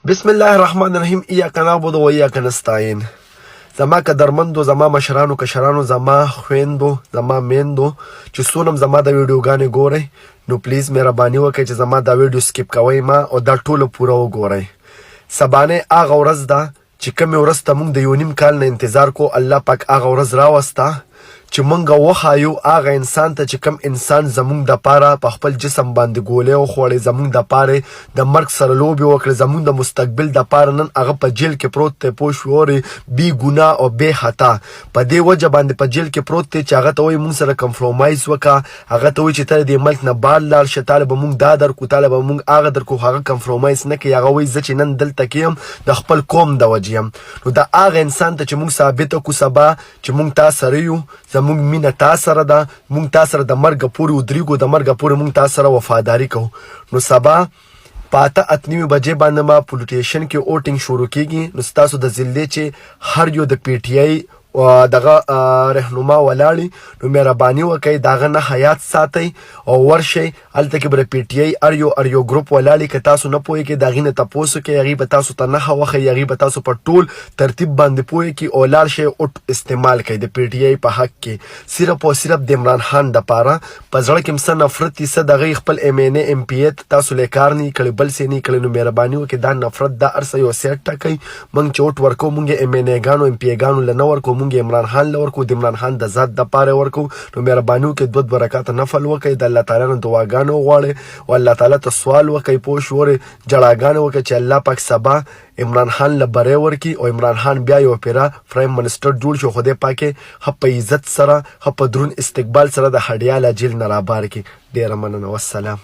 بسم الله الرحمن الرحیم. ایاک نعبد و ایاک نستعین. زما قدرمندو، زما مشرانو، کشرانو، زما خویندو، زما میندو چې څونه زما د ویډیوګانې ګورئ، نو پلیز مهرباني وکړئ چې زما دا ویډیو سکیپ کوئ ما او دا ټوله پوره وګورئ. سبانه هغه ورځ ده چې کومې ورځ ته موږ د یو نیم کال نه انتظار کو، الله پاک هغه ورځ راوسته چې مونږ وښایو هغه انسان ته چې کوم انسان زمونږ دپاره په خپل جسم باندې ګولۍ وخوړې، زمونږ دپاره د مرګ سره لوبې وکړې، زمونږ د مستقبل دپاره نن هغه په جیل کې پروت دی، پوه شوې، بې ګناه او بې خطا په دې وجه باندې په جیل کې پروت دی چې هغه ته وایي مونږ سره کمپرومایز وکړه، هغه ته وایي چې ته دې ملک نه بار لاړ شه، تاله به مونږ دا درکو، تاله به مونږ هغه درکو، هغه کمپرومایز نه کوي. هغه وایي زه چې نن دلته کې یم د خپل قوم د وجې یم. نو دا هغه انسان ته چې مونږ ثابته کړو سبا چې مونږ تا سره یو، زمونږ مینه تا سره ده، مونږ تا سره د مرګه پورې ودرېږو، د مرګه پورې مونږ تا سره وفاداري کوو. نو سبا په 8:08 بجې باندې ما پولیټیشن کې اوټینګ شروع کیږي. نو ستاسو د ضلع چې هر یو د پی ټی آی دغه رهنما ولاړي، نو مهرباني وکړئ د هغه نه حیات ساتئ او ورشئ هلته کې به د پی ټی آی هر یو ګروپ ولاړي. که تاسو نه پوهېږئ د هغې نه تپوس وکړئ، هغې به تاسو ته نښه وښیي، هغې به تاسو په ټول ترتیب باندې پوه کړي او لاړ شئ اوټ استعمال کړئ د پی ټی آی په حق کې، صرف او صرف د عمران خان دپاره. په زړه کې م څه نفرت دي، څه د هغې خپل ایم این ای ایم پی ای تاسو له کار نه کړی، بل څه نه کړی. نو مهرباني وکړئ دا نفرت دا هر څه یو سیټ ټاکئ. موږ چې اوټ ورکوو موږ یې ایم این ای ګانو ایم پی ای ګانو له نه ورکوو، موږ یې عمران خان له ورکو، د عمران خان د ذات دپاره ورکو. نو مهرباني وکړئ 2 رکعته نفل وکړئ، د الله تعالی نه دعاګانې وغواړئ او الله تعالی ته سوال وکړئ، پوه شوې، جړاګانې وکړئ چې الله پاک سبا عمران خان له بری ورکړي او عمران خان بیا یو پیره پرایم منسټر جوړ شي. خدای پاک یې ښه په عزت سره، ښه په درون استقبال سره د هډیا له جیل نه رابار کړي. ډېره مننه، والسلام.